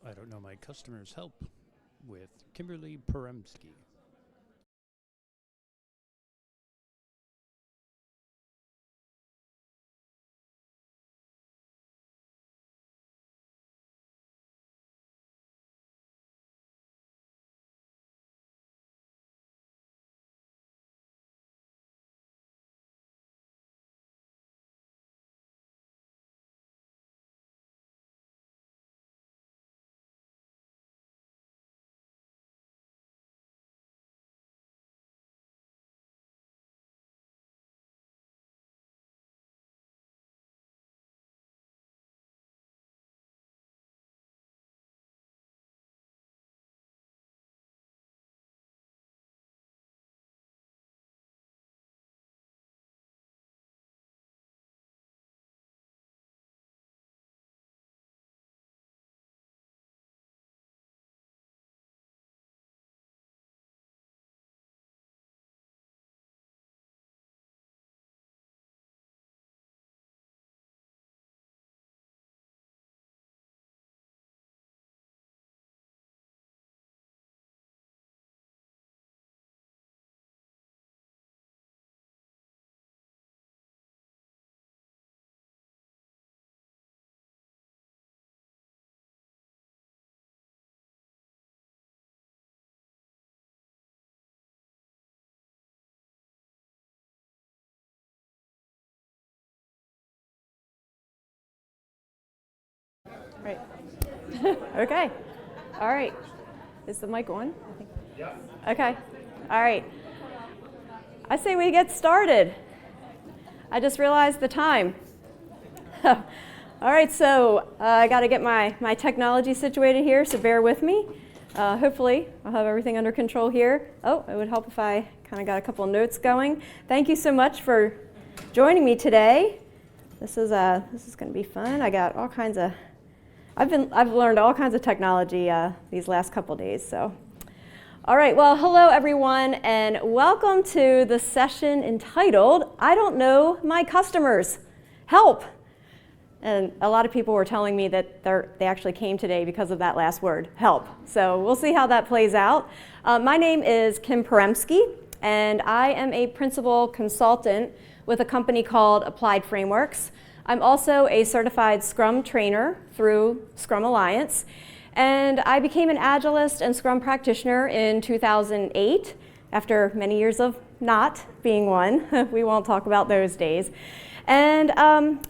I don't know my customers' help with Kimberly Peremski. Right. Okay. All right. Is the mic on? I think. Okay. All right. I say we get started. I just realized the time. All right, so I got to get my technology situated here, so bear with me. Hopefully, I'll have everything under control here. Oh, it would help if I kind of got a couple notes going. Thank you so much for joining me today. This is going to be fun. I got all kinds of. I've learned all kinds of technology these last couple days. So, all right. Well, hello everyone, and welcome to the session entitled "I Don't Know My Customers. Help!" And a lot of people were telling me that they actually came today because of that last word, help. So we'll see how that plays out. My name is Kim Peremski, and I am a principal consultant with a company called Applied Frameworks. I'm also a certified Scrum trainer through Scrum Alliance, and I became an Agilist and Scrum practitioner in 2008 after many years of not being one. We won't talk about those days. And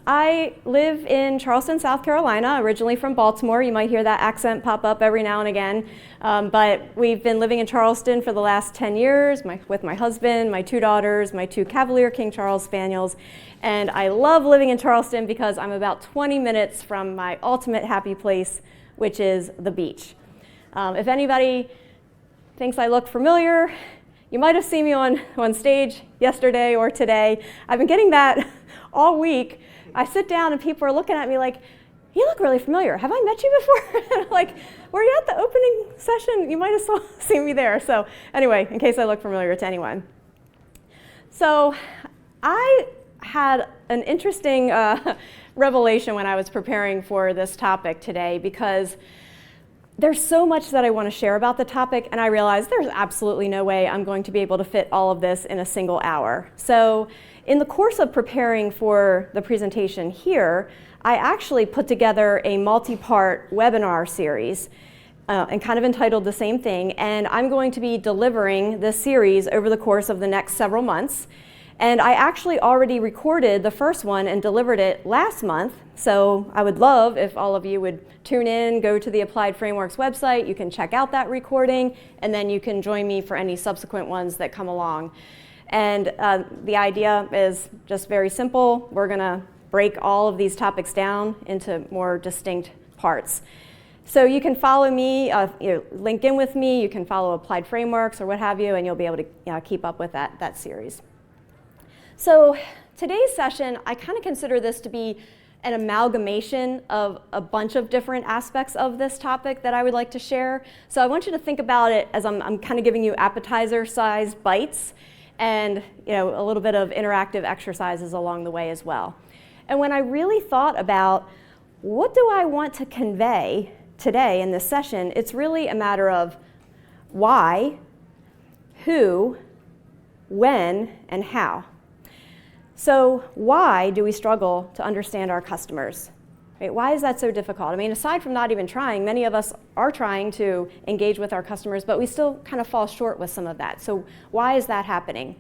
I live in Charleston, South Carolina, originally from Baltimore. You might hear that accent pop up every now and again. But we've been living in Charleston for the last 10 years with my husband, my two daughters, my two Cavalier King Charles Spaniels. And I love living in Charleston because I'm about 20 minutes from my ultimate happy place, which is the beach. If anybody thinks I look familiar, you might have seen me on stage yesterday or today. I've been getting that all week. I sit down and people are looking at me like, you look really familiar. Have I met you before? And I'm like, were you at the opening session? You might have seen me there. So anyway, in case I look familiar to anyone. So I had an interesting revelation when I was preparing for this topic today, because there's so much that I want to share about the topic, and I realized there's absolutely no way I'm going to be able to fit all of this in a single hour. So in the course of preparing for the presentation here, I actually put together a multi-part webinar series and kind of entitled the same thing, and I'm going to be delivering this series over the course of the next several months. And I actually already recorded the first one and delivered it last month. So I would love if all of you would tune in, go to the Applied Frameworks website. You can check out that recording, and then you can join me for any subsequent ones that come along. And the idea is just very simple. We're going to break all of these topics down into more distinct parts. So you can follow me, link in with me. You can follow Applied Frameworks or what have you, and you'll be able to keep up with that series. So today's session, I kind of consider this to be an amalgamation of a bunch of different aspects of this topic that I would like to share. So I want you to think about it as I'm kind of giving you appetizer-sized bites and a little bit of interactive exercises along the way as well. And when I really thought about what do I want to convey today in this session, it's really a matter of why, who, when, and how. So why do we struggle to understand our customers? Right? Why is that so difficult? I mean, aside from not even trying, many of us are trying to engage with our customers, but we still kind of fall short with some of that. So why is that happening?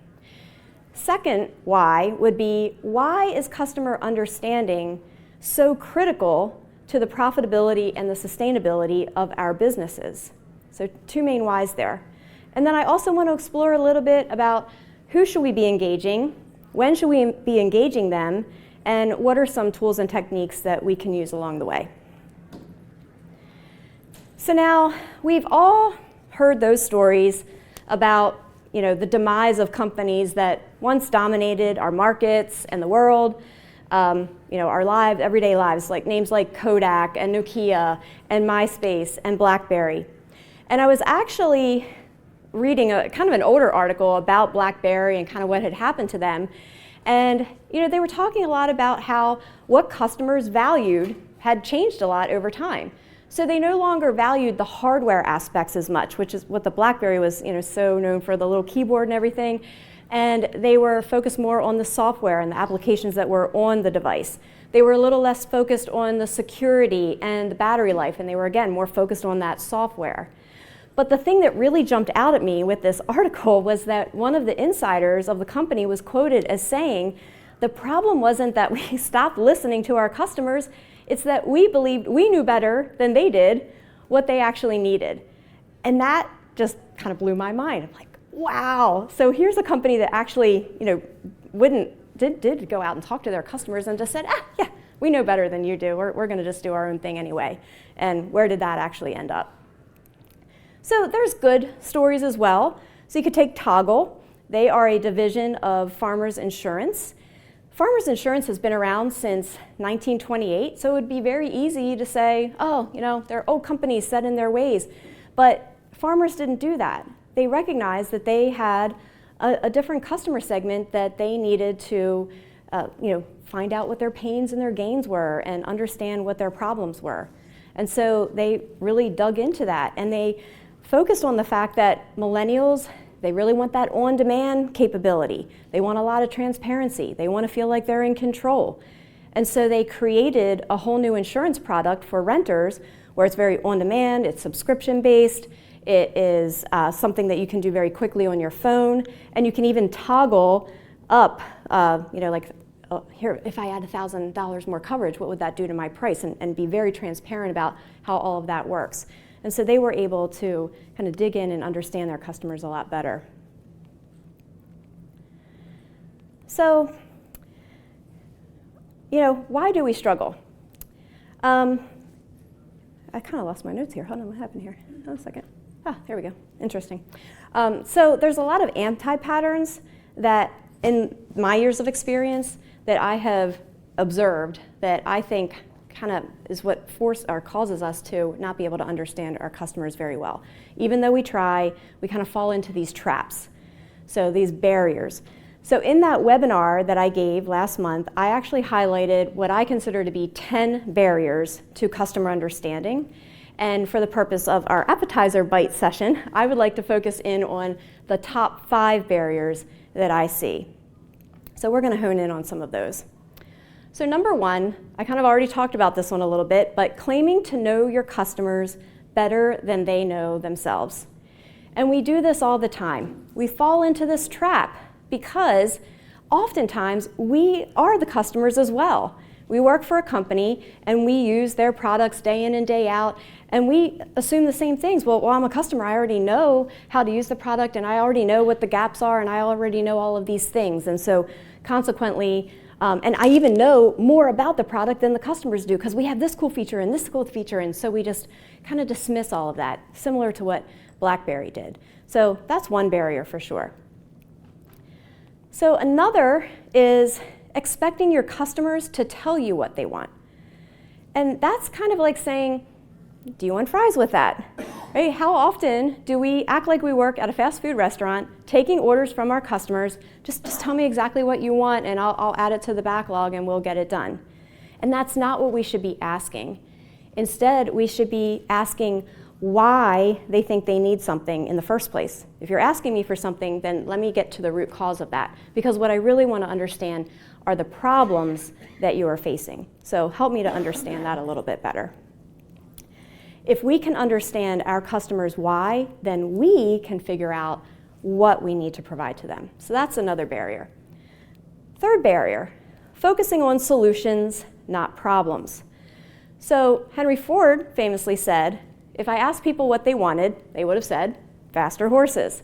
Second why would be, why is customer understanding so critical to the profitability and the sustainability of our businesses? So two main whys there. And then I also want to explore a little bit about who should we be engaging, when should we be engaging them, and what are some tools and techniques that we can use along the way. So now, we've all heard those stories about the demise of companies that once dominated our markets and the world, our lives, everyday lives, like names like Kodak and Nokia and MySpace and BlackBerry. And I was actually reading a kind of an older article about BlackBerry and kind of what had happened to them. And they were talking a lot about how what customers valued had changed a lot over time. So they no longer valued the hardware aspects as much, which is what the BlackBerry was so known for, the little keyboard and everything. And they were focused more on the software and the applications that were on the device. They were a little less focused on the security and the battery life, and they were, again, more focused on that software. But the thing that really jumped out at me with this article was that one of the insiders of the company was quoted as saying, the problem wasn't that we stopped listening to our customers, it's that we believed we knew better than they did what they actually needed. And that just kind of blew my mind. I'm like, wow. So here's a company that actually, did go out and talk to their customers and just said, yeah, we know better than you do. We're going to just do our own thing anyway. And where did that actually end up? So there's good stories as well. So you could take Toggle. They are a division of Farmers Insurance. Farmers Insurance has been around since 1928, so it would be very easy to say, they're old companies set in their ways. But Farmers didn't do that. They recognized that they had a different customer segment that they needed to find out what their pains and their gains were and understand what their problems were. And so they really dug into that, and they focused on the fact that millennials, they really want that on-demand capability. They want a lot of transparency. They want to feel like they're in control. And so they created a whole new insurance product for renters where it's very on-demand, it's subscription-based, it is something that you can do very quickly on your phone, and you can even toggle up, here, if I add $1,000 more coverage, what would that do to my price? And be very transparent about how all of that works. And so they were able to kind of dig in and understand their customers a lot better. So, why do we struggle? I kind of lost my notes here. Hold on, what happened here? Hold on a second. There we go. Interesting. So there's a lot of anti-patterns that, in my years of experience, that I have observed that I think kind of is what causes us to not be able to understand our customers very well. Even though we try, we kind of fall into these traps. So these barriers. So in that webinar that I gave last month, I actually highlighted what I consider to be 10 barriers to customer understanding. And for the purpose of our appetizer bite session, I would like to focus in on the top 5 barriers that I see. So we're going to hone in on some of those. So number 1, I kind of already talked about this one a little bit, but claiming to know your customers better than they know themselves. And we do this all the time. We fall into this trap because oftentimes we are the customers as well. We work for a company and we use their products day in and day out, and we assume the same things. Well, I'm a customer, I already know how to use the product, and I already know what the gaps are, and I already know all of these things. And so consequently, and I even know more about the product than the customers do because we have this cool feature and this cool feature, and so we just kind of dismiss all of that, similar to what BlackBerry did. So that's one barrier for sure. So another is expecting your customers to tell you what they want. And that's kind of like saying, do you want fries with that? Right? How often do we act like we work at a fast food restaurant, taking orders from our customers, just tell me exactly what you want and I'll add it to the backlog and we'll get it done. And that's not what we should be asking. Instead, we should be asking why they think they need something in the first place. If you're asking me for something, then let me get to the root cause of that, because what I really want to understand are the problems that you are facing. So help me to understand that a little bit better. If we can understand our customers' why, then we can figure out what we need to provide to them. So that's another barrier. Third barrier, focusing on solutions, not problems. So Henry Ford famously said, if I asked people what they wanted, they would have said, faster horses,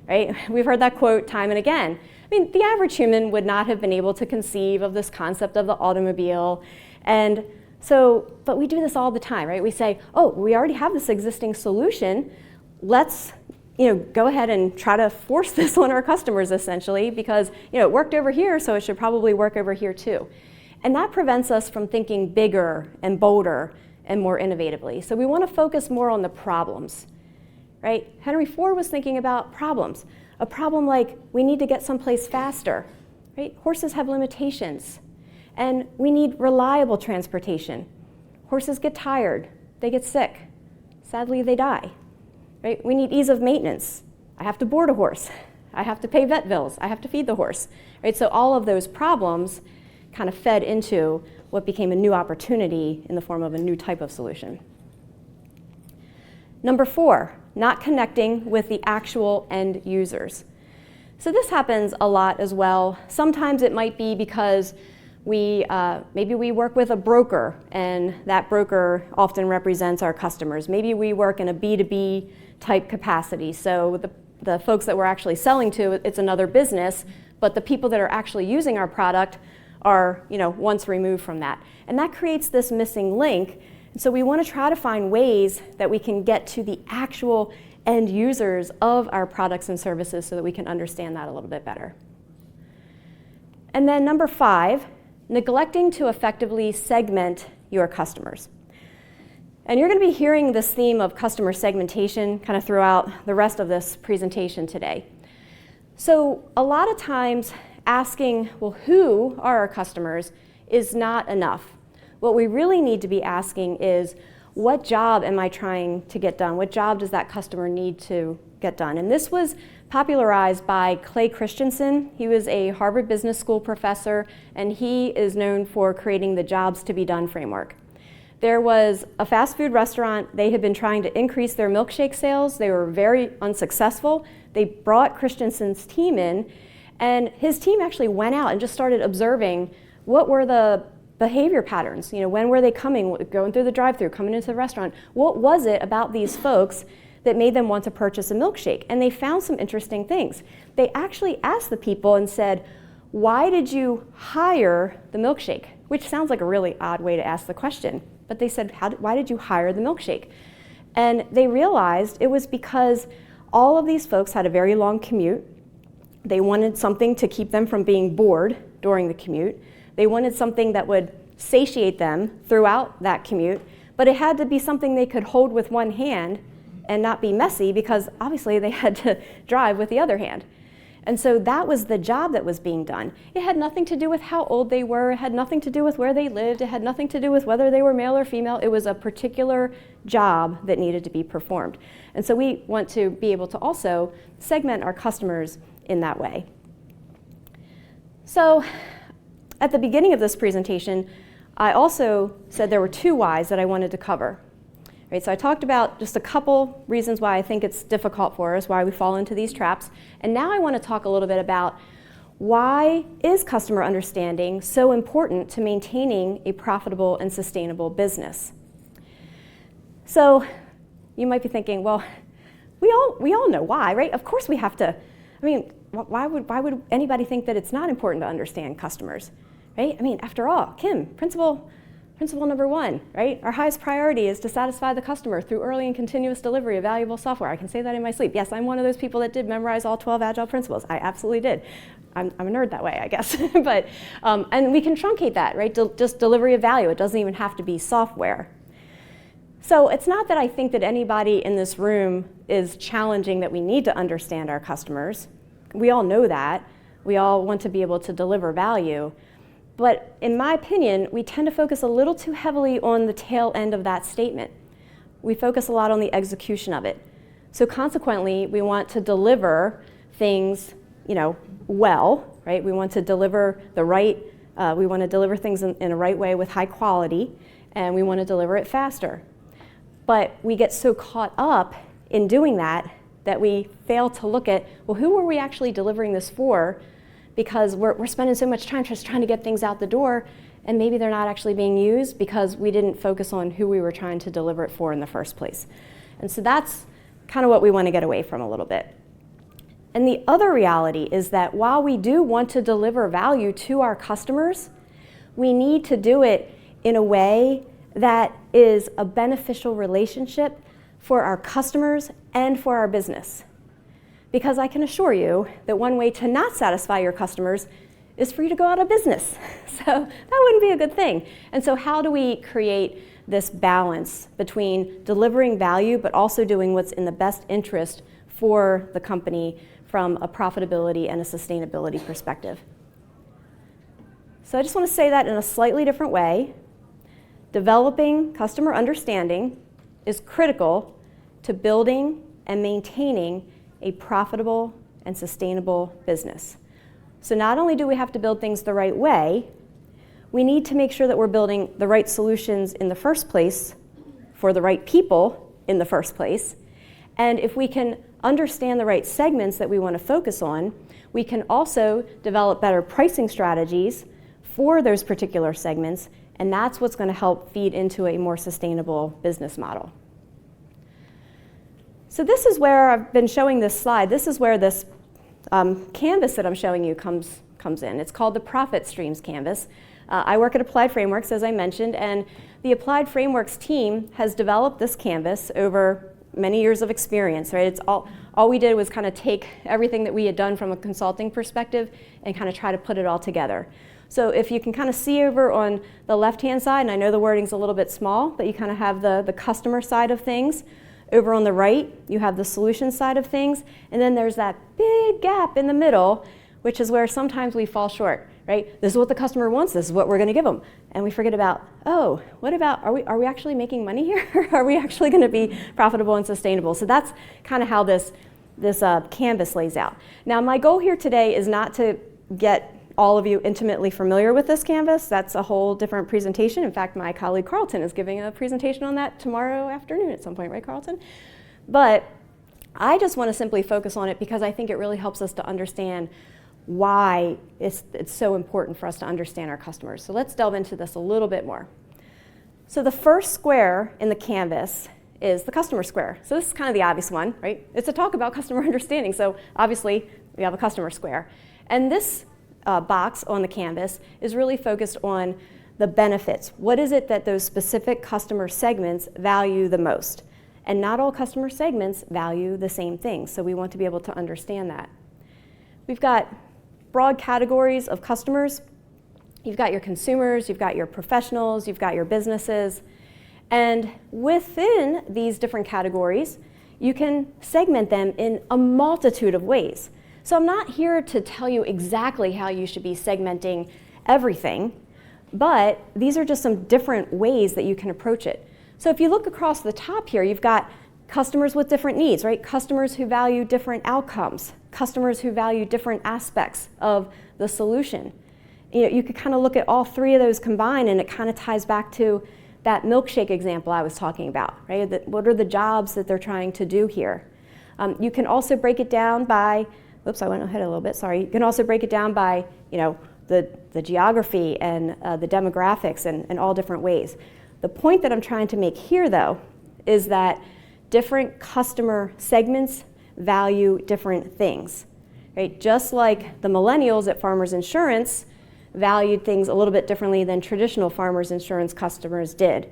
right? We've heard that quote time and again. I mean, the average human would not have been able to conceive of this concept of the automobile. And so, but we do this all the time, right? We say, oh, we already have this existing solution. Let's, go ahead and try to force this on our customers, essentially, because, it worked over here, so it should probably work over here too. And that prevents us from thinking bigger and bolder and more innovatively. So we want to focus more on the problems, right? Henry Ford was thinking about problems. A problem like we need to get someplace faster, right? Horses have limitations, and we need reliable transportation. Horses get tired, they get sick. Sadly, they die, right? We need ease of maintenance. I have to board a horse. I have to pay vet bills. I have to feed the horse, right? So all of those problems kind of fed into what became a new opportunity in the form of a new type of solution. Number 4, not connecting with the actual end users. So this happens a lot as well. Sometimes it might be because maybe we work with a broker, and that broker often represents our customers. Maybe we work in a B2B type capacity. So the folks that we're actually selling to, it's another business, but the people that are actually using our product are, once removed from that. And that creates this missing link. And so we want to try to find ways that we can get to the actual end users of our products and services so that we can understand that a little bit better. And then number 5, neglecting to effectively segment your customers. And you're going to be hearing this theme of customer segmentation kind of throughout the rest of this presentation today. So a lot of times asking, well, who are our customers is not enough. What we really need to be asking is, what job am I trying to get done? What job does that customer need to get done? And this was popularized by Clay Christensen. He was a Harvard Business School professor, and he is known for creating the jobs to be done framework. There was a fast food restaurant. They had been trying to increase their milkshake sales. They were very unsuccessful. They brought Christensen's team in, and his team actually went out and just started observing what were the behavior patterns. When were they coming, going through the drive-thru, coming into the restaurant? What was it about these folks that made them want to purchase a milkshake? And they found some interesting things. They actually asked the people and said, why did you hire the milkshake? Which sounds like a really odd way to ask the question. But they said, why did you hire the milkshake? And they realized it was because all of these folks had a very long commute. They wanted something to keep them from being bored during the commute. They wanted something that would satiate them throughout that commute, but it had to be something they could hold with one hand and not be messy, because obviously they had to drive with the other hand. And so that was the job that was being done. It had nothing to do with how old they were. It had nothing to do with where they lived. It had nothing to do with whether they were male or female. It was a particular job that needed to be performed. And so we want to be able to also segment our customers in that way. So at the beginning of this presentation, I also said there were 2 whys that I wanted to cover. Right, so I talked about just a couple reasons why I think it's difficult for us, why we fall into these traps. And now I want to talk a little bit about why is customer understanding so important to maintaining a profitable and sustainable business. So you might be thinking, well, we all know why, right? Of course we have to. I mean, why would anybody think that it's not important to understand customers, right? I mean, after all, Kim, Principle number 1, right? Our highest priority is to satisfy the customer through early and continuous delivery of valuable software. I can say that in my sleep. Yes, I'm one of those people that did memorize all 12 Agile principles. I absolutely did. I'm a nerd that way, I guess. But and we can truncate that, right? Just delivery of value. It doesn't even have to be software. So it's not that I think that anybody in this room is challenging that we need to understand our customers. We all know that. We all want to be able to deliver value. But in my opinion, we tend to focus a little too heavily on the tail end of that statement. We focus a lot on the execution of it. So consequently, we want to deliver things, well, right? We want to deliver we want to deliver things in a right way with high quality, and we want to deliver it faster. But we get so caught up in doing that we fail to look at, well, who are we actually delivering this for? Because we're spending so much time just trying to get things out the door, and maybe they're not actually being used because we didn't focus on who we were trying to deliver it for in the first place. And so that's kind of what we want to get away from a little bit. And the other reality is that while we do want to deliver value to our customers, we need to do it in a way that is a beneficial relationship for our customers and for our business. Because I can assure you that one way to not satisfy your customers is for you to go out of business. So that wouldn't be a good thing. And so how do we create this balance between delivering value but also doing what's in the best interest for the company from a profitability and a sustainability perspective? So I just want to say that in a slightly different way. Developing customer understanding is critical to building and maintaining a profitable and sustainable business. So not only do we have to build things the right way, we need to make sure that we're building the right solutions in the first place for the right people in the first place. And if we can understand the right segments that we want to focus on, we can also develop better pricing strategies for those particular segments, and that's what's going to help feed into a more sustainable business model. So this is where I've been showing this slide. This is where this canvas that I'm showing you comes in. It's called the Profit Streams Canvas. I work at Applied Frameworks, as I mentioned, and the Applied Frameworks team has developed this canvas over many years of experience, right? It's all we did was kind of take everything that we had done from a consulting perspective and kind of try to put it all together. So if you can kind of see over on the left-hand side, and I know the wording's a little bit small, but you kind of have the customer side of things. Over on the right, you have the solution side of things, and then there's that big gap in the middle, which is where sometimes we fall short, right? This is what the customer wants, this is what we're going to give them. And we forget about, what about, are we actually making money here? Are we actually going to be profitable and sustainable? So that's kind of how this canvas lays out. Now, my goal here today is not to get all of you intimately familiar with this canvas. That's a whole different presentation. In fact, my colleague Carlton is giving a presentation on that tomorrow afternoon at some point, right, Carlton? But I just want to simply focus on it because I think it really helps us to understand why it's so important for us to understand our customers. So let's delve into this a little bit more. So the first square in the canvas is the customer square. So this is kind of the obvious one, right? It's a talk about customer understanding. So obviously, we have a customer square. And this box on the canvas is really focused on the benefits. What is it that those specific customer segments value the most? And not all customer segments value the same things, so we want to be able to understand that. We've got broad categories of customers. You've got your consumers, you've got your professionals, you've got your businesses. And within these different categories, you can segment them in a multitude of ways. So I'm not here to tell you exactly how you should be segmenting everything, but these are just some different ways that you can approach it. So if you look across the top here, you've got customers with different needs, right? Customers who value different outcomes, customers who value different aspects of the solution. You could kind of look at all three of those combined, and it kind of ties back to that milkshake example I was talking about, right? What are the jobs that they're trying to do here? You can also break it down by I went ahead a little bit, sorry. You can also break it down by, the geography and the demographics and all different ways. The point that I'm trying to make here, though, is that different customer segments value different things, right? Just like the millennials at Farmers Insurance valued things a little bit differently than traditional Farmers Insurance customers did.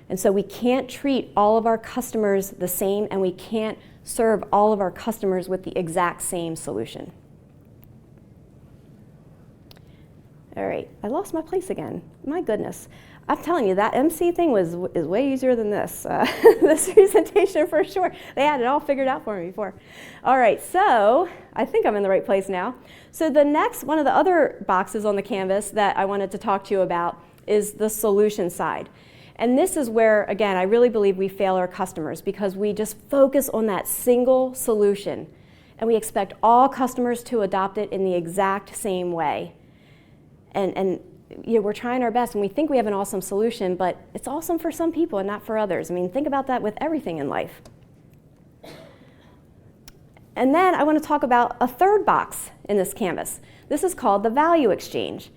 And so we can't treat all of our customers the same, and we can't serve all of our customers with the exact same solution. All right, I lost my place again. My goodness. I'm telling you, that MC thing is way easier than this, this presentation for sure. They had it all figured out for me before. All right, so I think I'm in the right place now. So the next, one of the other boxes on the canvas that I wanted to talk to you about is the solution side. And this is where, again, I really believe we fail our customers because we just focus on that single solution and we expect all customers to adopt it in the exact same way. And you know, we're trying our best and we think we have an awesome solution, but it's awesome for some people and not for others. I mean, think about that with everything in life. And then I want to talk about a third box in this canvas. This is called the value exchange.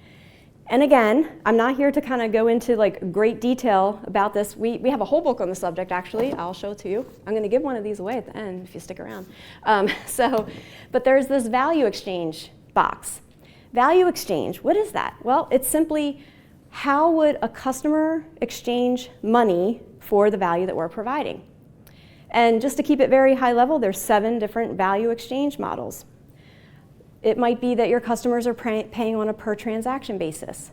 And again, I'm not here to kind of go into like great detail about this. We have a whole book on the subject, actually. I'll show it to you. I'm going to give one of these away at the end if you stick around. But there's this value exchange box. Value exchange, what is that? Well, it's simply how would a customer exchange money for the value that we're providing? And just to keep it very high level, there's 7 different value exchange models. It might be that your customers are paying on a per transaction basis.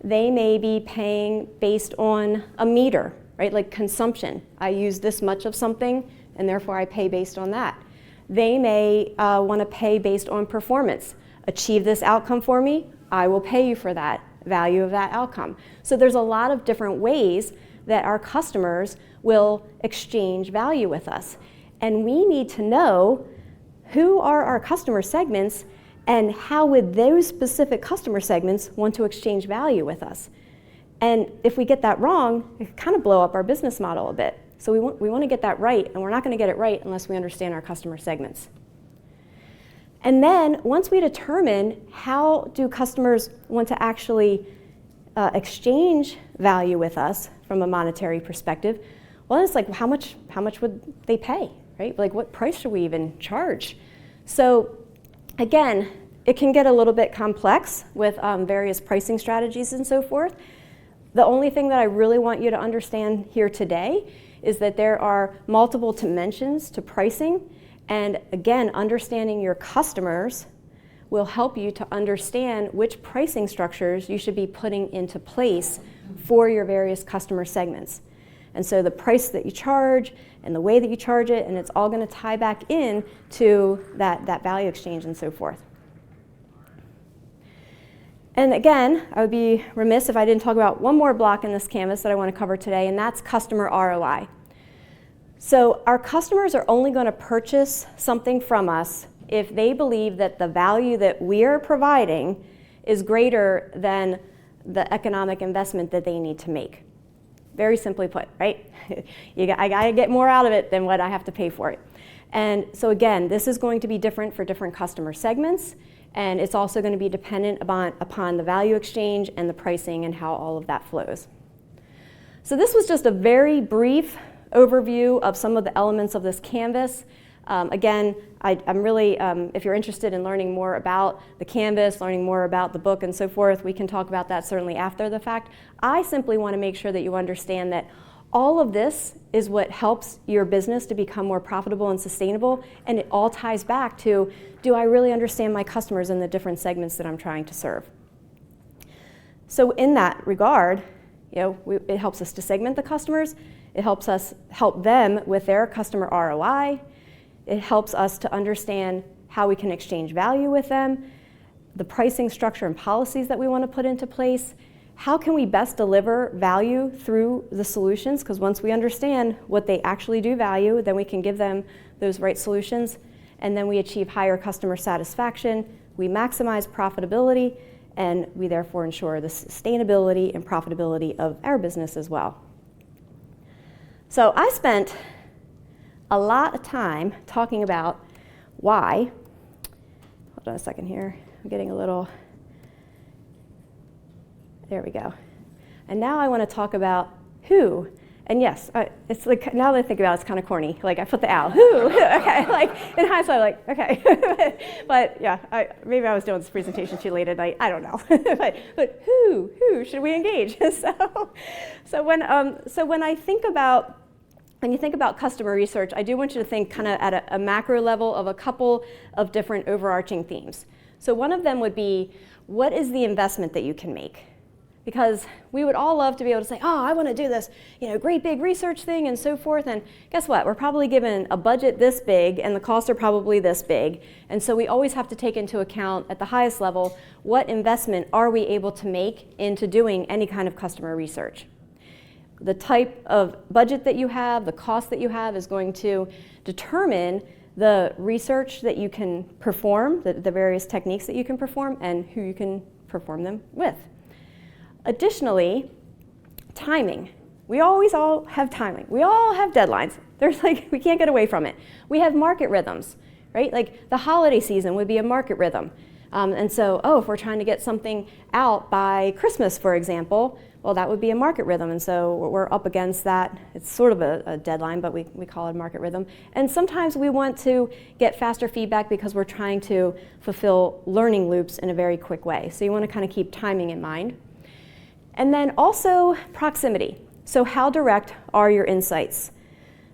They may be paying based on a meter, right? Like consumption. I use this much of something and therefore I pay based on that. They may want to pay based on performance. Achieve this outcome for me, I will pay you for that value of that outcome. So there's a lot of different ways that our customers will exchange value with us. And we need to know who are our customer segments and how would those specific customer segments want to exchange value with us. And if we get that wrong, it kind of blow up our business model a bit. So we want to get that right, and we're not going to get it right unless we understand our customer segments. And then once we determine how do customers want to actually exchange value with us from a monetary perspective, well, it's like how much would they pay, right? Like what price should we even charge? So again, it can get a little bit complex with various pricing strategies and so forth. The only thing that I really want you to understand here today is that there are multiple dimensions to pricing. And again, understanding your customers will help you to understand which pricing structures you should be putting into place for your various customer segments. And so the price that you charge and the way that you charge it, and it's all going to tie back in to that value exchange and so forth. And again, I would be remiss if I didn't talk about one more block in this canvas that I want to cover today, and that's customer ROI. So our customers are only going to purchase something from us if they believe that the value that we are providing is greater than the economic investment that they need to make. Very simply put, right? I got to get more out of it than what I have to pay for it. And so again, this is going to be different for different customer segments, and it's also going to be dependent upon the value exchange and the pricing and how all of that flows. So this was just a very brief overview of some of the elements of this canvas. Again, I'm really, if you're interested in learning more about the canvas, learning more about the book and so forth, we can talk about that certainly after the fact. I simply want to make sure that you understand that all of this is what helps your business to become more profitable and sustainable, and it all ties back to, do I really understand my customers and the different segments that I'm trying to serve? So in that regard, it helps us to segment the customers. It helps us help them with their customer ROI. It helps us to understand how we can exchange value with them, the pricing structure and policies that we want to put into place. How can we best deliver value through the solutions? Because once we understand what they actually do value, then we can give them those right solutions, and then we achieve higher customer satisfaction, we maximize profitability, and we therefore ensure the sustainability and profitability of our business as well. So I spent a lot of time talking about why. Hold on a second here. I'm getting a little, there we go. And now I want to talk about who. And yes, it's like, now that I think about it, it's kind of corny. Like I put the owl, who? Okay, like in hindsight, like, okay. But yeah, maybe I was doing this presentation too late at night. I don't know. but who should we engage? So when I think about, when you think about customer research, I do want you to think kind of at a macro level of a couple of different overarching themes. So one of them would be, what is the investment that you can make? Because we would all love to be able to say, oh, I want to do this, great big research thing and so forth. And guess what? We're probably given a budget this big and the costs are probably this big. And so we always have to take into account at the highest level, what investment are we able to make into doing any kind of customer research? The type of budget that you have, the cost that you have is going to determine the research that you can perform, the various techniques that you can perform, and who you can perform them with. Additionally, timing. We always all have timing. We all have deadlines. We can't get away from it. We have market rhythms, right? Like the holiday season would be a market rhythm. And so, if we're trying to get something out by Christmas, for example, well, that would be a market rhythm. And so we're up against that. It's sort of a deadline, but we call it a market rhythm. And sometimes we want to get faster feedback because we're trying to fulfill learning loops in a very quick way. So you want to kind of keep timing in mind. And then also proximity. So how direct are your insights?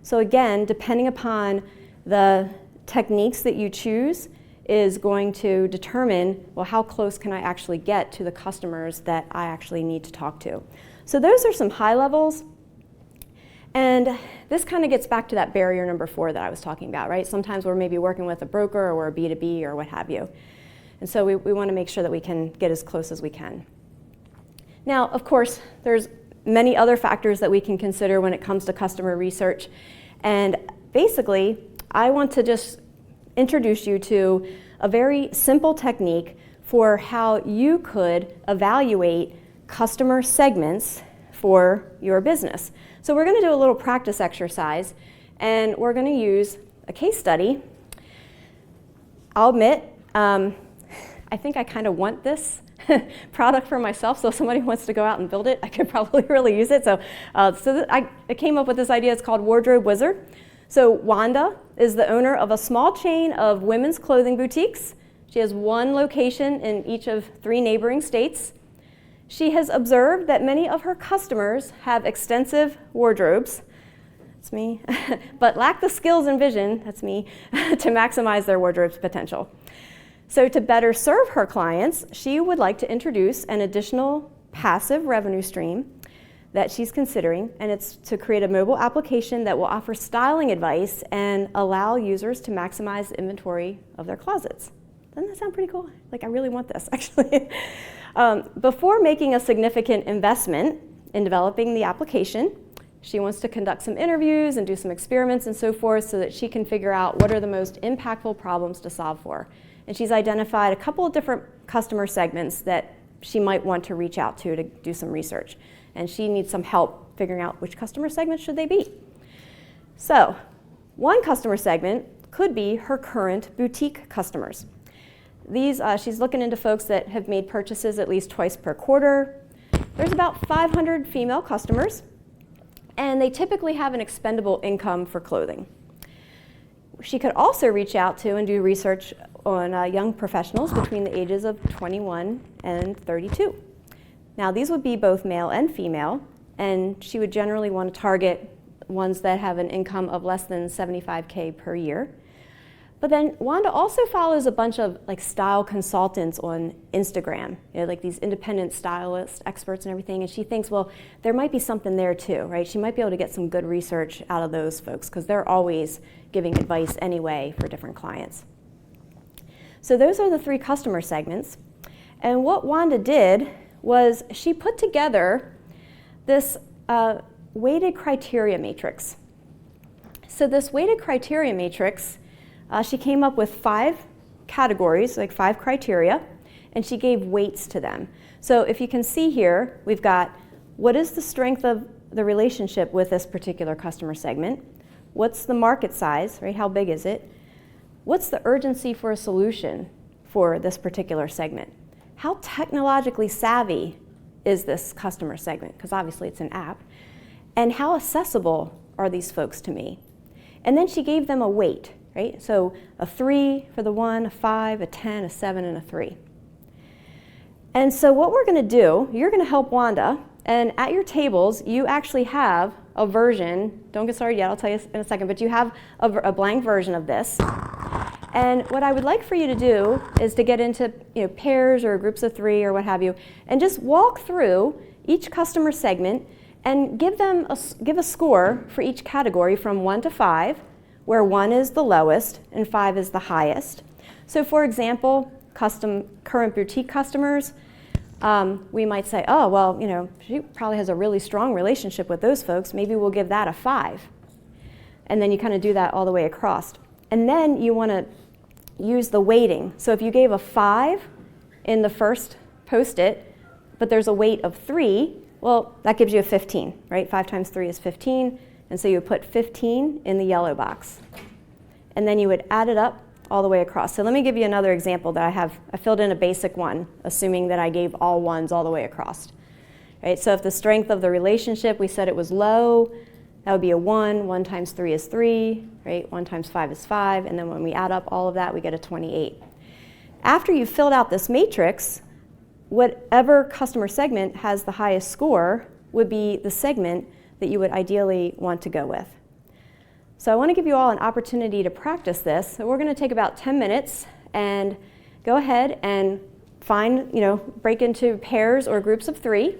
So again, depending upon the techniques that you choose is going to determine, well, how close can I actually get to the customers that I actually need to talk to? So those are some high levels. And this kind of gets back to that barrier number 4 that I was talking about, right? Sometimes we're maybe working with a broker or we're a B2B or what have you. And so we want to make sure that we can get as close as we can. Now, of course, there's many other factors that we can consider when it comes to customer research. And basically, I want to just introduce you to a very simple technique for how you could evaluate customer segments for your business. So we're going to do a little practice exercise, and we're going to use a case study. I'll admit, I think I kind of want this product for myself, so if somebody wants to go out and build it, I could probably really use it. So, I came up with this idea. It's called Wardrobe Wizard. So Wanda is the owner of a small chain of women's clothing boutiques. She has one location in each of 3 neighboring states. She has observed that many of her customers have extensive wardrobes, that's me, but lack the skills and vision, that's me, to maximize their wardrobe's potential. So to better serve her clients, she would like to introduce an additional passive revenue stream that she's considering, and it's to create a mobile application that will offer styling advice and allow users to maximize the inventory of their closets. Doesn't that sound pretty cool? Like, I really want this, actually. Before making a significant investment in developing the application, she wants to conduct some interviews and do some experiments and so forth so that she can figure out what are the most impactful problems to solve for. And she's identified a couple of different customer segments that she might want to reach out to do some research. And she needs some help figuring out which customer segments should they be. So one customer segment could be her current boutique customers. These, she's looking into folks that have made purchases at least twice per quarter. There's about 500 female customers, and they typically have an expendable income for clothing. She could also reach out to and do research on young professionals between the ages of 21 and 32. Now, these would be both male and female, and she would generally want to target ones that have an income of less than $75K per year. But then Wanda also follows a bunch of style consultants on Instagram, like these independent stylist experts and everything, and she thinks, well, there might be something there too, right? She might be able to get some good research out of those folks because they're always giving advice anyway for different clients. So those are the 3 customer segments. And what Wanda did was she put together this weighted criteria matrix. So this weighted criteria matrix, she came up with 5 categories, 5 criteria, and she gave weights to them. So if you can see here, we've got what is the strength of the relationship with this particular customer segment? What's the market size, right? How big is it? What's the urgency for a solution for this particular segment? How technologically savvy is this customer segment? Because obviously it's an app. And how accessible are these folks to me? And then she gave them a weight, right? So a 3 for the 1, a 5, a 10, a 7, and a 3. And so what we're going to do, you're going to help Wanda, and at your tables, you actually have a version. Don't get started yet, I'll tell you in a second, but you have a blank version of this. And what I would like for you to do is to get into pairs or groups of 3 or what have you, and just walk through each customer segment and give a score for each category from 1 to 5, where 1 is the lowest and 5 is the highest. So for example, current boutique customers, we might say, oh, well, she probably has a really strong relationship with those folks. Maybe we'll give that a 5. And then you kind of do that all the way across. And then you want to use the weighting. So if you gave a 5 in the first post-it, but there's a weight of 3, well, that gives you a 15, right? 5 times 3 is 15. And so you would put 15 in the yellow box. And then you would add it up all the way across. So let me give you another example that I have. I filled in a basic one, assuming that I gave all 1s all the way across. Right? So if the strength of the relationship, we said it was low, that would be a 1. 1 times 3 is 3, right? 1 times 5 is 5. And then when we add up all of that, we get a 28. After you've filled out this matrix, whatever customer segment has the highest score would be the segment that you would ideally want to go with. So I want to give you all an opportunity to practice this. So we're going to take about 10 minutes and go ahead and break into pairs or groups of 3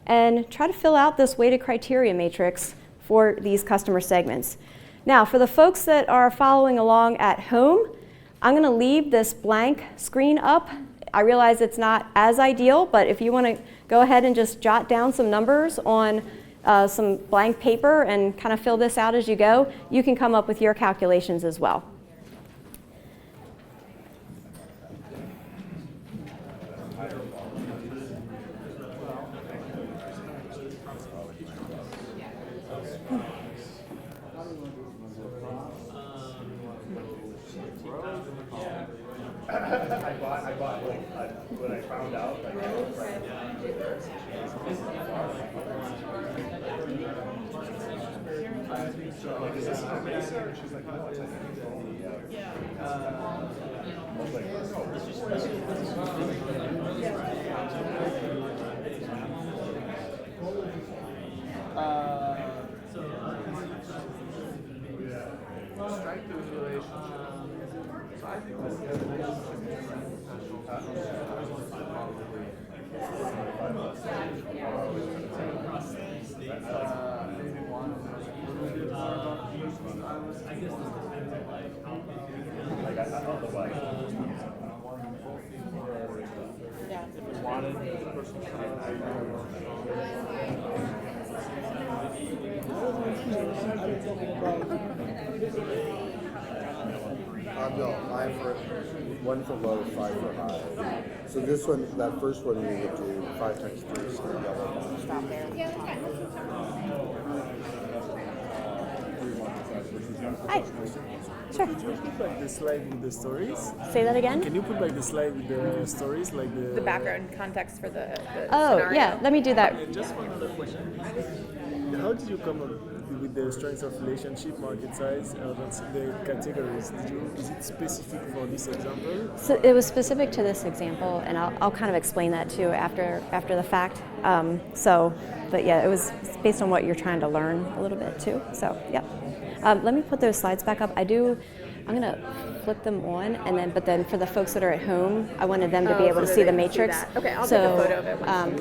and try to fill out this weighted criteria matrix for these customer segments. Now, for the folks that are following along at home, I'm going to leave this blank screen up. I realize it's not as ideal, but if you want to go ahead and just jot down some numbers on some blank paper and kind of fill this out as you go, you can come up with your calculations as well. I bought when I found out. Like, is this amazing? And she's like, no, it's strike those relationships. So I think this is No, 5 for 1 for low, 5 for high. So this one, that first one, we would do 5 times 3 is the yellow. Stop there. Hi. Sure. Could you put like the slide with the stories? Say that again? Can you put like the slide with the stories, like the background context for the Oh, scenario? yeah, let me do that. And just one other question. How did you come up with the strengths of relationship, market size, the categories? Is it specific for this example? So it was specific to this example, and I'll kind of explain that too after the fact. But yeah, it was based on what you're trying to learn a little bit too. So yeah. Let me put those slides back up. I'm going to flip them on, but then for the folks that are at home, I wanted them to be able to see the matrix. Okay, I'll take a photo of it.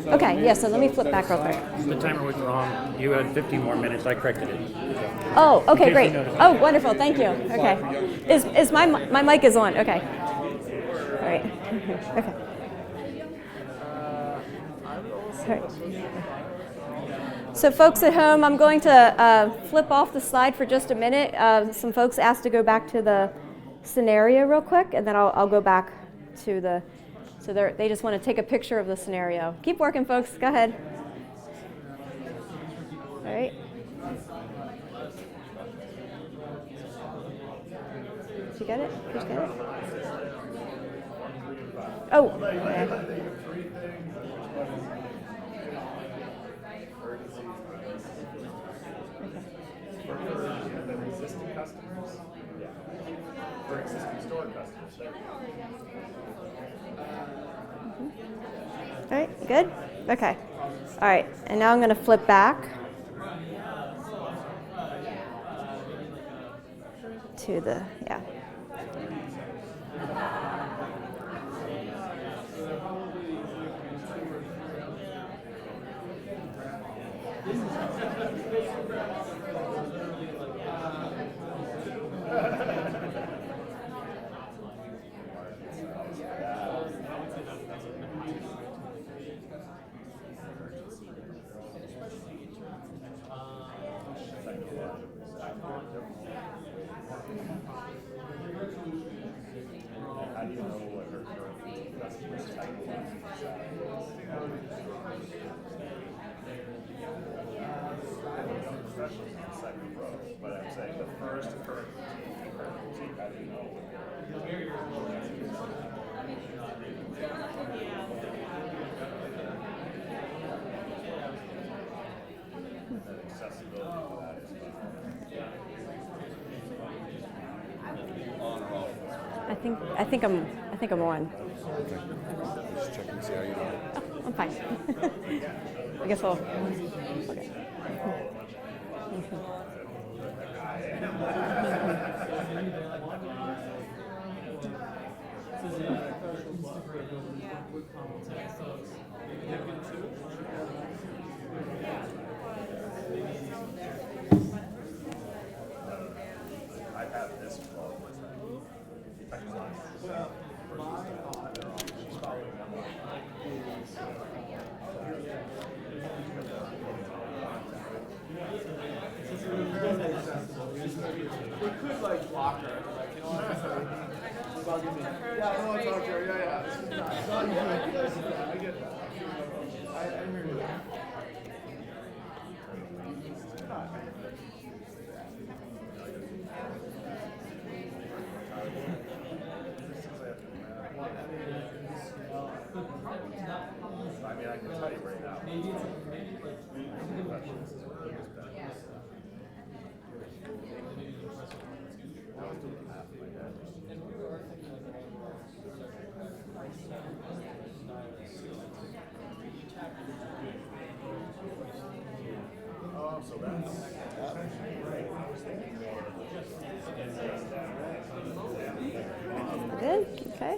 Okay, yeah, so let me flip back real quick. The timer was wrong. You had 15 more minutes. I corrected it. Oh, okay, case great. you noticed. Oh, wonderful, thank you. Okay. Is my mic is on, okay. All right, okay. All right. So folks at home, I'm going to flip off the slide for just a minute. Some folks asked to go back to the scenario real quick, and then I'll go back to the, so they just want to take a picture of the scenario. Keep working, folks. Go ahead. All right. Did you get it? Did you get it? Oh. Okay. existing customers? Yeah. For existing store customers. All right, good? Okay. All right, and now I'm going to flip back to the, yeah. How do you know what her current customer's technical needs are? Professionals on the second row, but I'm saying the first current critique, how do you know? And accessibility to that is I think I'm on. Just checking to see how you doing. Oh, I'm fine. I guess I'll. Okay. I have this problem with We could like block her, like, you know what I'm saying? Bugging me. Yeah, I want to talk to her. Yeah. I get that. I hear you. I mean, I can tell you right now. Oh, so that's Good. Okay.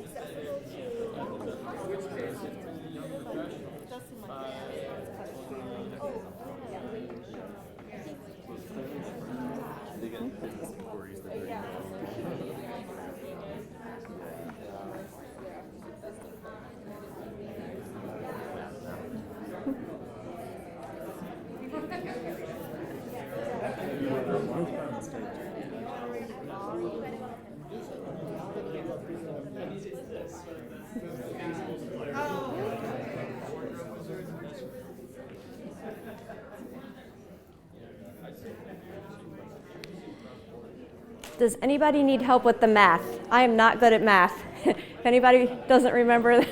Does anybody need help with the math? I am not good at math. If anybody doesn't remember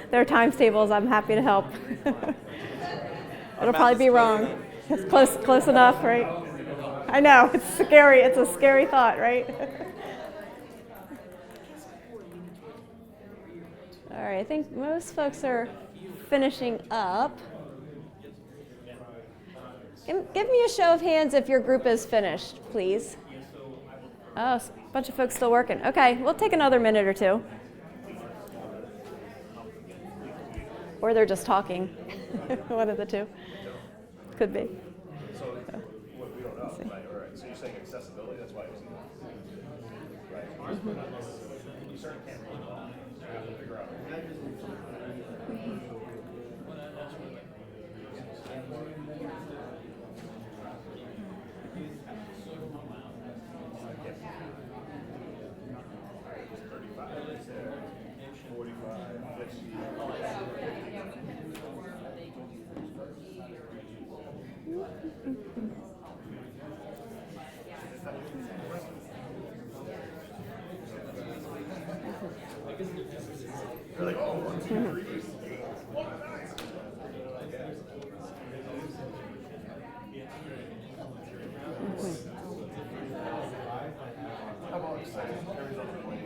their times tables, I'm happy to help. It'll probably be wrong. It's close enough, right? I know, it's scary. It's a scary thought, right? All right, I think most folks are finishing up. Give me a show of hands if your group is finished, please. Oh, a bunch of folks still working. Okay, we'll take another minute or two. Or they're just talking. One of the two. Could be. so we don't know, right? All right. So you're saying accessibility? That's why it's right. You certainly can't rule it all. You have to figure out. They're like, oh, 1, 2, 3. How about carries on the point?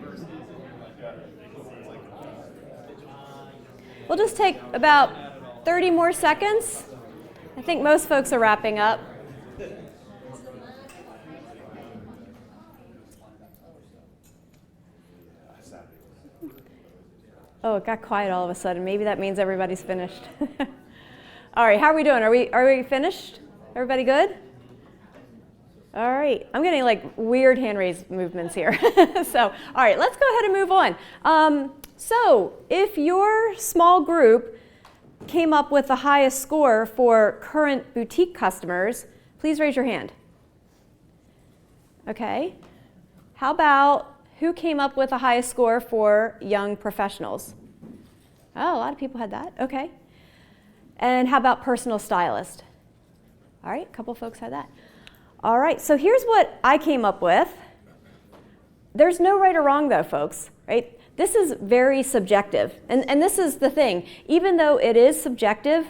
We'll just take about 30 more seconds. I think most folks are wrapping up. Oh, it got quiet all of a sudden. Maybe that means everybody's finished. All right, how are we doing? Are we finished? Everybody good? All right, I'm getting like weird hand raise movements here. So, all right, let's go ahead and move on. So, if your small group came up with the highest score for current boutique customers, please raise your hand. Okay. How about who came up with the highest score for young professionals? Oh, a lot of people had that. Okay. And how about personal stylist? All right, a couple folks had that. All right, so here's what I came up with. There's no right or wrong though, folks, right? This is very subjective. And this is the thing. Even though it is subjective,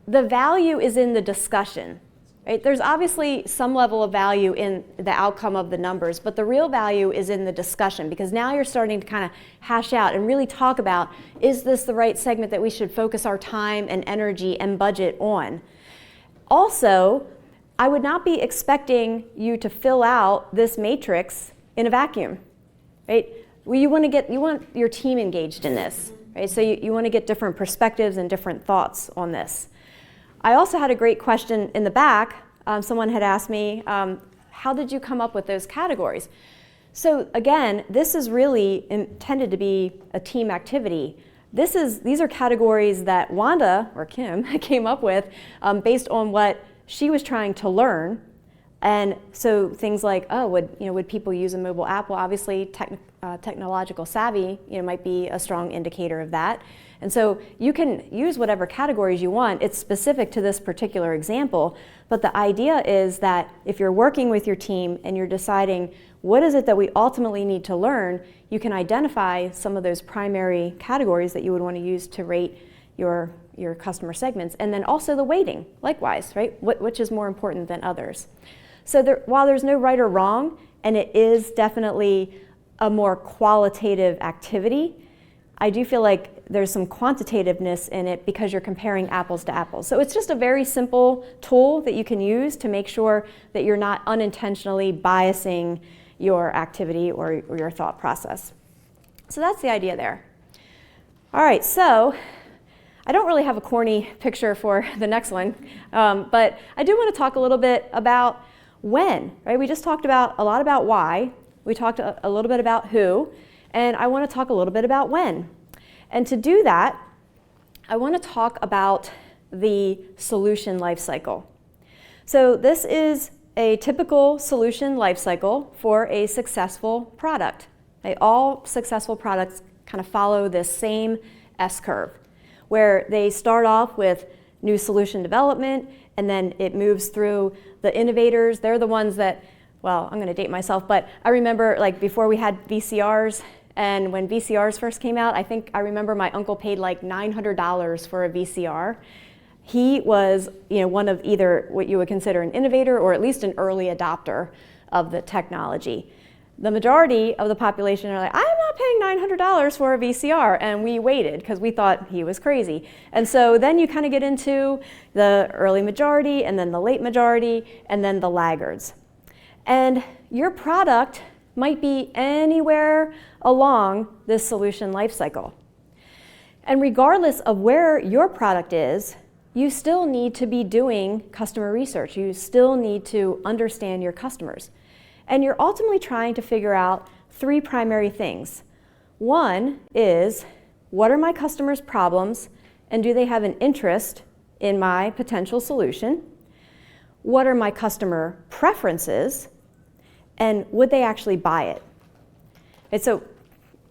the value is in the discussion. Right? There's obviously some level of value in the outcome of the numbers, but the real value is in the discussion, because now you're starting to kind of hash out and really talk about, is this the right segment that we should focus our time and energy and budget on? Also, I would not be expecting you to fill out this matrix in a vacuum, right? Well, you want your team engaged in this, right? So you want to get different perspectives and different thoughts on this. I also had a great question in the back. Someone had asked me, how did you come up with those categories? So again, this is really intended to be a team activity. These are categories that Wanda, or Kim, came up with based on what she was trying to learn. And so things like, oh, would people use a mobile app? Well, obviously, technological savvy, might be a strong indicator of that. And so you can use whatever categories you want. It's specific to this particular example. But the idea is that if you're working with your team and you're deciding what is it that we ultimately need to learn, you can identify some of those primary categories that you would want to use to rate your customer segments. And then also the weighting, likewise, right? Which is more important than others. So while there's no right or wrong, and it is definitely a more qualitative activity, I do feel like there's some quantitativeness in it because you're comparing apples to apples. So it's just a very simple tool that you can use to make sure that you're not unintentionally biasing your activity or your thought process. So that's the idea there. All right, so I don't really have a corny picture for the next one, but I do want to talk a little bit about when, right? We just talked a lot about why. We talked a little bit about who, and I want to talk a little bit about when. And to do that, I want to talk about the solution lifecycle. So this is a typical solution lifecycle for a successful product. Okay? All successful products kind of follow this same S-curve, where they start off with new solution development, and then it moves through the innovators. They're the ones that, well, I'm going to date myself, but I remember like before we had VCRs, and when VCRs first came out, I remember my uncle paid like $900 for a VCR. He was, one of either what you would consider an innovator or at least an early adopter of the technology. The majority of the population are like, I'm not paying $900 for a VCR, and we waited because we thought he was crazy. And so then you kind of get into the early majority, and then the late majority, and then the laggards. And your product might be anywhere along this solution lifecycle. And regardless of where your product is, you still need to be doing customer research. You still need to understand your customers. And you're ultimately trying to figure out three primary things. One is, what are my customers' problems, and do they have an interest in my potential solution? What are my customer preferences, and would they actually buy it? And so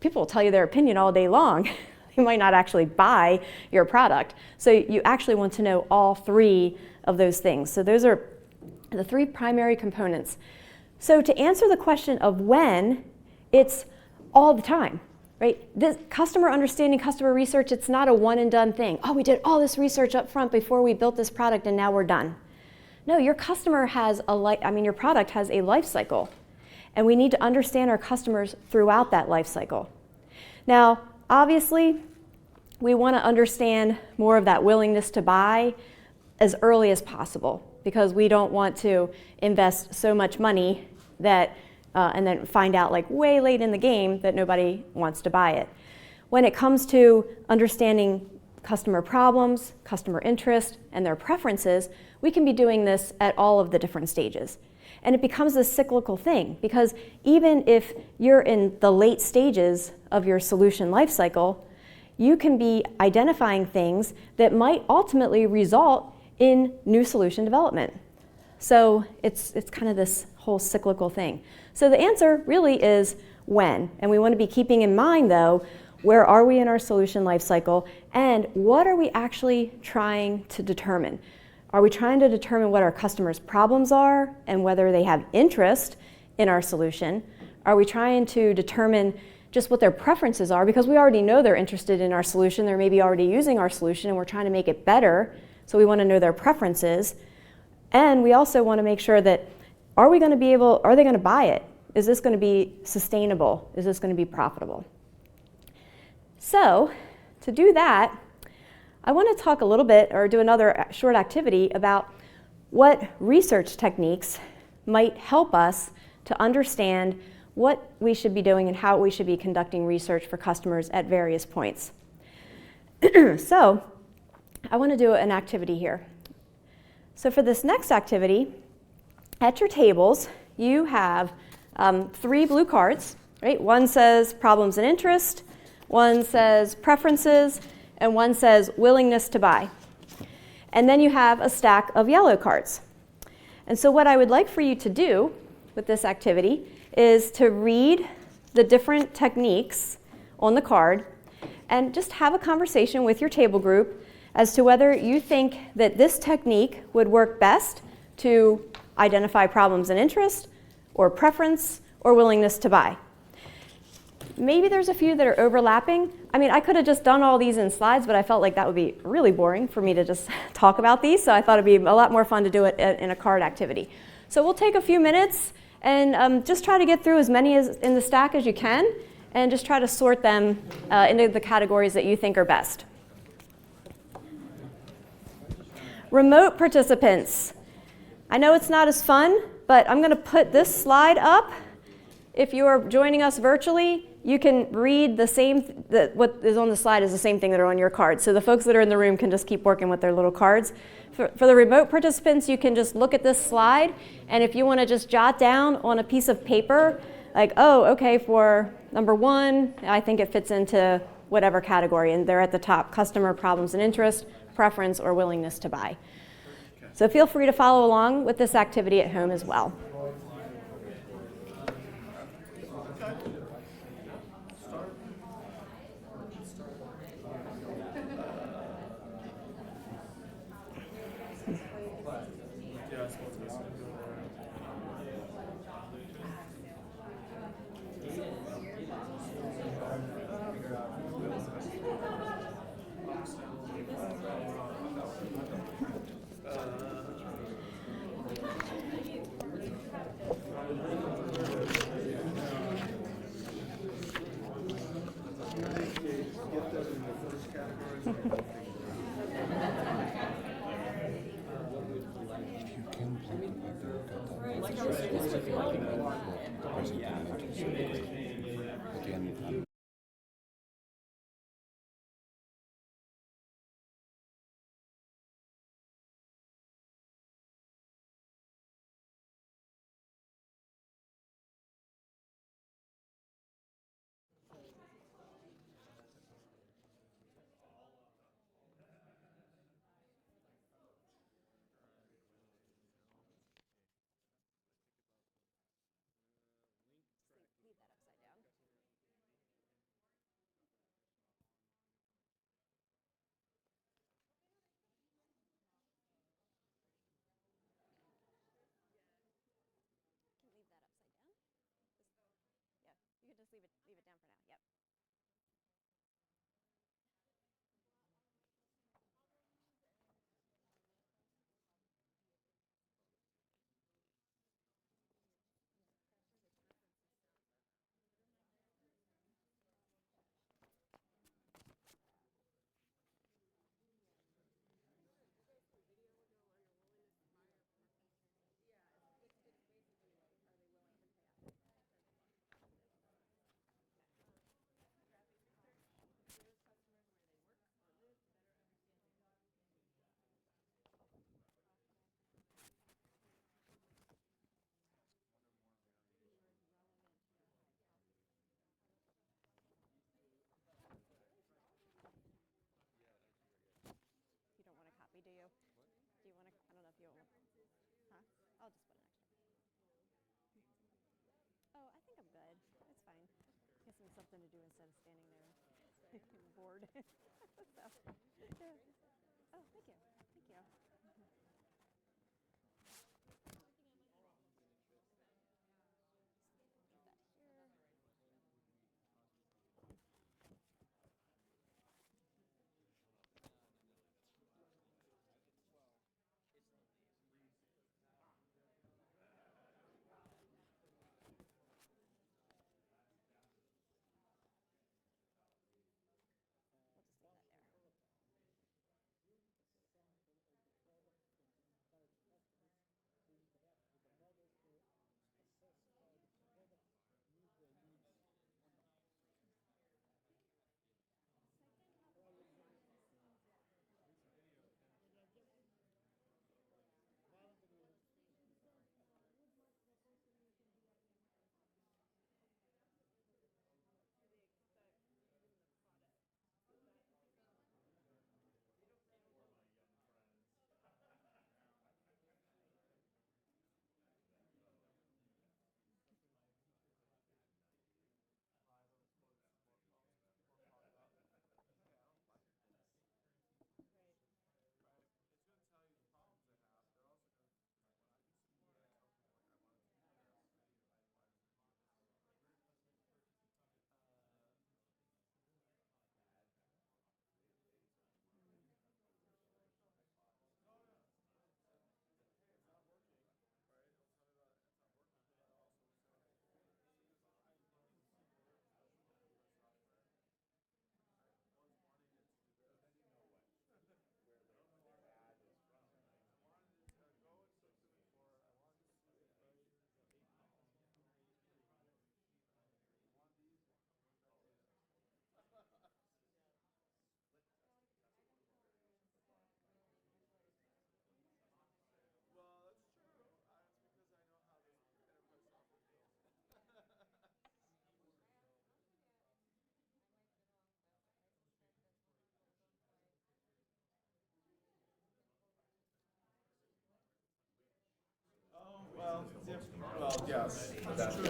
people will tell you their opinion all day long. They might not actually buy your product. So you actually want to know all three of those things. So those are the three primary components. So to answer the question of when, it's all the time, right? This customer understanding, customer research, it's not a one and done thing. Oh, we did all this research up front before we built this product and now we're done. No, your customer has your product has a life cycle, and we need to understand our customers throughout that life cycle. Now, obviously, we want to understand more of that willingness to buy as early as possible, because we don't want to invest so much money that and then find out like way late in the game that nobody wants to buy it. When it comes to understanding customer problems, customer interest, and their preferences, we can be doing this at all of the different stages. And it becomes a cyclical thing, because even if you're in the late stages of your solution lifecycle, you can be identifying things that might ultimately result in new solution development. So it's kind of this whole cyclical thing. So the answer really is when. And we want to be keeping in mind, though, where are we in our solution lifecycle, and what are we actually trying to determine? Are we trying to determine what our customers' problems are and whether they have interest in our solution? Are we trying to determine just what their preferences are? Because we already know they're interested in our solution, they're maybe already using our solution, and we're trying to make it better, so we want to know their preferences. And we also want to make sure that are they going to buy it? Is this going to be sustainable? Is this going to be profitable? So to do that, I want to talk a little bit, or do another short activity, about what research techniques might help us to understand what we should be doing and how we should be conducting research for customers at various points. So I want to do an activity here. So for this next activity, at your tables, you have 3 blue cards, right? One says problems and interest, one says preferences, and one says willingness to buy. And then you have a stack of yellow cards. And so what I would like for you to do with this activity is to read the different techniques on the card and just have a conversation with your table group as to whether you think that this technique would work best to identify problems and interest, or preference, or willingness to buy. Maybe there's a few that are overlapping. I mean, I could have just done all these in slides, but I felt like that would be really boring for me to just talk about these, so I thought it'd be a lot more fun to do it in a card activity. So we'll take a few minutes and just try to get through as many as in the stack as you can, and just try to sort them into the categories that you think are best. Remote participants. I know it's not as fun, but I'm going to put this slide up. If you are joining us virtually, you can read what is on the slide is the same thing that are on your cards. So the folks that are in the room can just keep working with their little cards. For the remote participants, you can just look at this slide, and if you want to just jot down on a piece of paper, like, oh, okay, for number 1, I think it fits into whatever category, and they're at the top: customer problems and interest, preference, or willingness to buy. So feel free to follow along with this activity at home as well. you'll. Huh? I'll just put an extra. Oh, I think I'm good. It's fine. Gives me something to do instead of standing there bored. So, yeah. Oh, thank you. Thank you. Put that here. We'll just leave that there. Well, that's true. It's because I know how this enterprise software feels. Well, yes, that's true.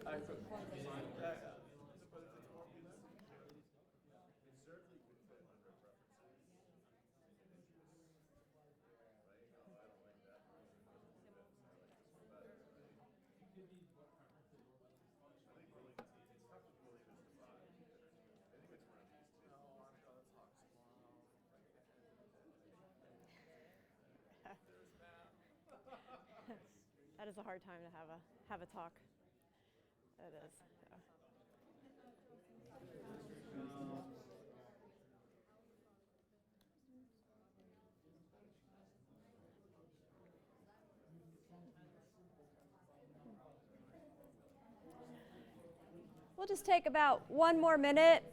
I could. Yeah. But if it's more pieces, It certainly could fit under preferences. Right? Oh, I don't like that version. It doesn't fit. I like this one better. Right? I think William, it's tough with Williams divide. I think it's one of these two. no, I'm gonna talk tomorrow. There's Matt. That is a hard time to have a talk. It is. Yeah. We'll just take about 1 more minute.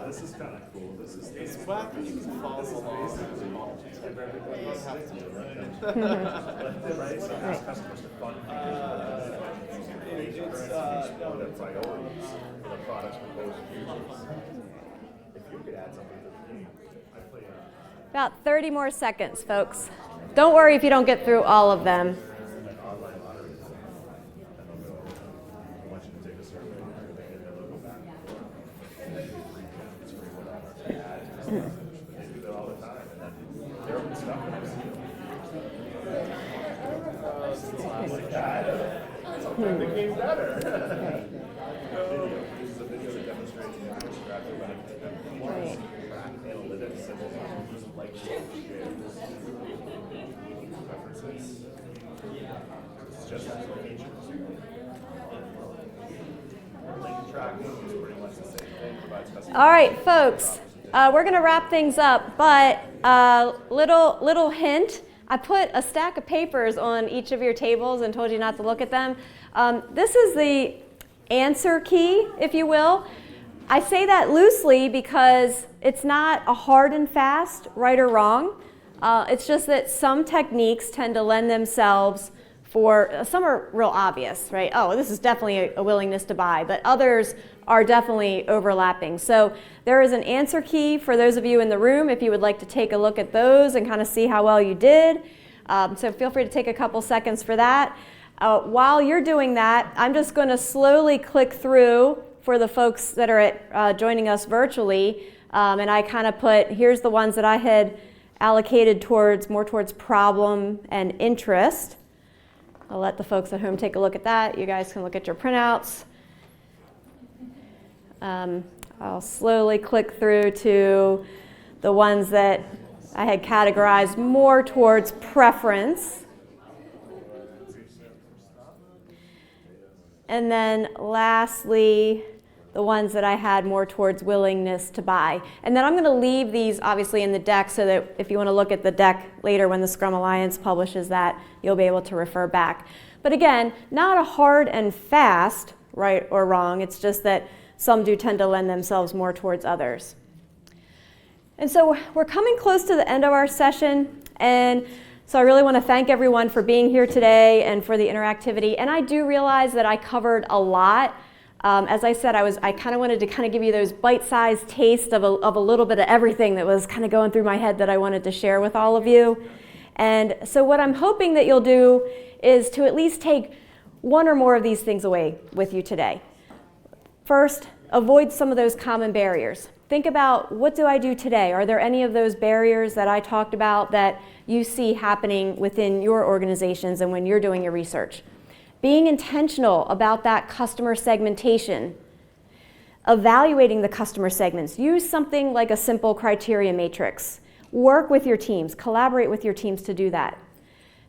This is kind of cool. This is It's wacky. You can follow along. everybody else have to do it. Right? So ask customers to fund features. What are their priorities for the products proposed features? If you could add something to the game, I play About 30 more seconds, folks. Don't worry if you don't get through all of them. an online lottery. And they'll go, I want you to take a survey. They get their logo back. And then you free it's free whatever. They add to the stuff. They do that all the time. And then they're open stuff and I see them. Like that. Sometimes it came better. This is a video that demonstrates the interactive benefits of track analytics and like references. It's just for features. Link tracking is pretty much the same thing. Provides customers. All right, folks. We're going to wrap things up, but little hint. I put a stack of papers on each of your tables and told you not to look at them. This is the answer key, if you will. I say that loosely because it's not a hard and fast right or wrong. It's just that some techniques tend to lend themselves for, some are real obvious, right? Oh, this is definitely a willingness to buy, but others are definitely overlapping. So there is an answer key for those of you in the room if you would like to take a look at those and kind of see how well you did. So feel free to take a couple seconds for that. While you're doing that, I'm just going to slowly click through for the folks that are joining us virtually. And I kind of put, here's the ones that I had allocated more towards problem and interest. I'll let the folks at home take a look at that. You guys can look at your printouts. I'll slowly click through to the ones that I had categorized more towards preference. And then lastly, the ones that I had more towards willingness to buy. And then I'm going to leave these obviously in the deck so that if you want to look at the deck later when the Scrum Alliance publishes that, you'll be able to refer back. But again, not a hard and fast right or wrong. It's just that some do tend to lend themselves more towards others. And so we're coming close to the end of our session. And so I really want to thank everyone for being here today and for the interactivity. And I do realize that I covered a lot. As I said, I kind of wanted to kind of give you those bite-sized taste of a little bit of everything that was kind of going through my head that I wanted to share with all of you. And so what I'm hoping that you'll do is to at least take one or more of these things away with you today. First, avoid some of those common barriers. Think about, what do I do today? Are there any of those barriers that I talked about that you see happening within your organizations and when you're doing your research? Being intentional about that customer segmentation, evaluating the customer segments. Use something like a simple criteria matrix. Work with your teams, collaborate with your teams to do that.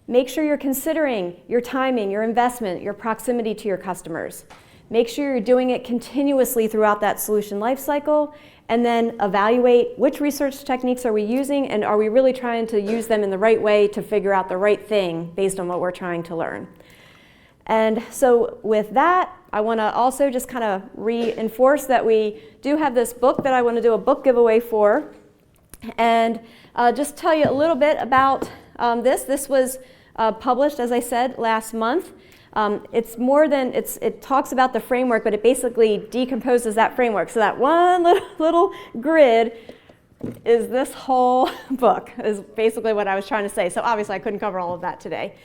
Make sure you're considering your timing, your investment, your proximity to your customers. Make sure you're doing it continuously throughout that solution lifecycle, and then evaluate which research techniques are we using and are we really trying to use them in the right way to figure out the right thing based on what we're trying to learn. And so with that, I want to also just kind of reinforce that we do have this book that I want to do a book giveaway for. And just tell you a little bit about this. This was published, as I said, last month. It talks about the framework, but it basically decomposes that framework. So that one little grid is this whole book, is basically what I was trying to say. So obviously I couldn't cover all of that today.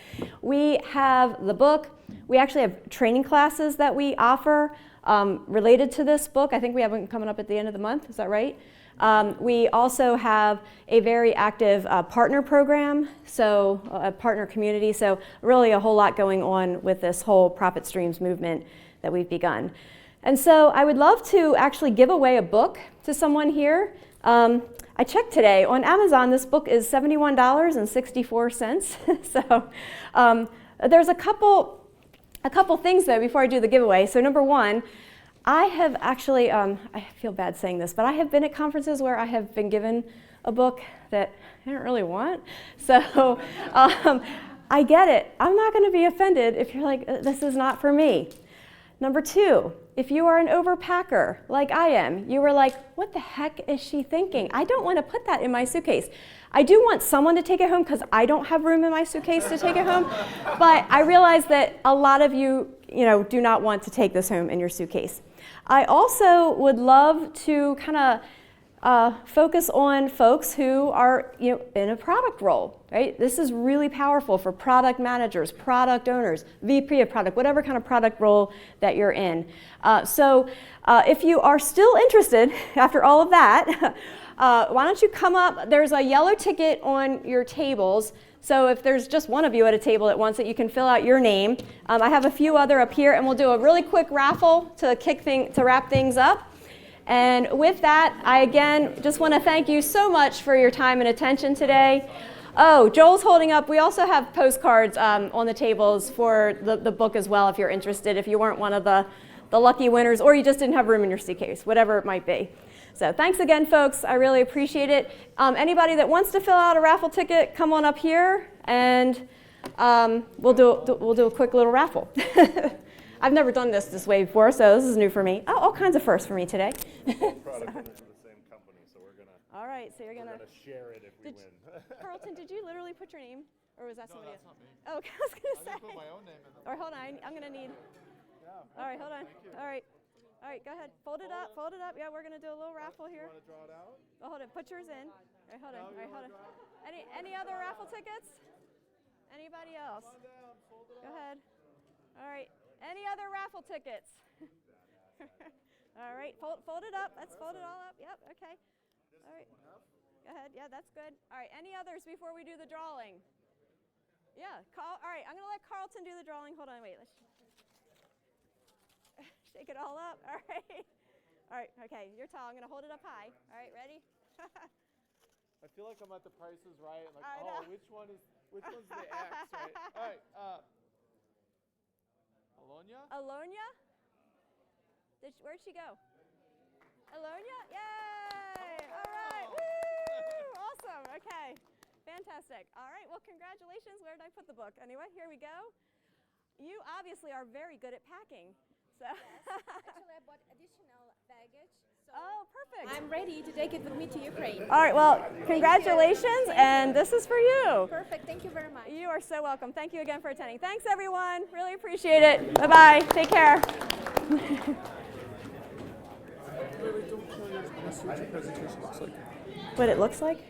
We have the book. We actually have training classes that we offer related to this book. I think we have one coming up at the end of the month. Is that right? We also have a very active partner program, so a partner community. So really a whole lot going on with this whole profit streams movement that we've begun. And so I would love to actually give away a book to someone here. I checked today on Amazon. This book is $71.64. So there's a couple things though before I do the giveaway. So number one, I have actually, I feel bad saying this, but I have been at conferences where I have been given a book that I don't really want. So I get it. I'm not going to be offended if you're like, this is not for me. Number two, if you are an overpacker like I am, you were like, what the heck is she thinking? I don't want to put that in my suitcase. I do want someone to take it home because I don't have room in my suitcase to take it home. But I realize that a lot of you, do not want to take this home in your suitcase. I also would love to kind of focus on folks who are in a product role, right? This is really powerful for product managers, product owners, VP of product, whatever kind of product role that you're in. So if you are still interested after all of that, why don't you come up? There's a yellow ticket on your tables. So if there's just one of you at a table that wants it, you can fill out your name. I have a few other up here, and we'll do a really quick raffle to wrap things up. And with that, I again just want to thank you so much for your time and attention today. Oh, Joel's holding up. We also have postcards on the tables for the book as well if you're interested, if you weren't one of the lucky winners or you just didn't have room in your suitcase, whatever it might be. So thanks again, folks. I really appreciate it. Anybody that wants to fill out a raffle ticket, come on up here, and we'll do a quick little raffle. I've never done this way before, so this is new for me. Oh, all kinds of firsts for me today. Product owners for the same company, so we're gonna. All right, so you're gonna share it if we win. Carlton, did you literally put your name? Or was that No, somebody that's else? not me. Oh, okay, I was going to I say. just put my own name in Or hold on, I'm going to need. Yeah. All right, hold on. Thank you. All right. All right, go ahead. Fold it up. Fold it up. Yeah, we're going to do a little raffle You here. want to draw it out? Oh, hold it. Put yours in. All right, hold on. No, All you right, wanna hold on. draw it? Any other raffle tickets? Anybody else? Come on down, fold it Go up. ahead. All right. Any other raffle tickets? All right. Fold it up. Let's fold it all up. Yep. Okay. All right. Go ahead. Yeah, that's good. All right. Any others before we do the drawing? Yeah. All right. I'm going to let Carlton do the drawing. Hold on. Wait. Let's shake it all up. All right. All right. Okay. You're tall. I'm going to hold it up high. All right. Ready? I feel like I'm at the Price is Right. Like, I oh, know. which one's the X, right? All right. Alonia? Alonia? Where'd she go? Alonia? Yay! All right. Woo! Awesome. Okay. Fantastic. All right. Well, congratulations. Where did I put the book? Anyway, here we go. You obviously are very good at packing. So. Actually, I bought additional baggage. So Oh, perfect. I'm ready to take it with me to Ukraine. All right. Well, congratulations, and this is for you. Perfect. Thank you very much. You are so welcome. Thank you again for attending. Thanks, everyone. Really appreciate it. Bye-bye. Take care. Wait, don't tell your presentation looks like. What it looks like?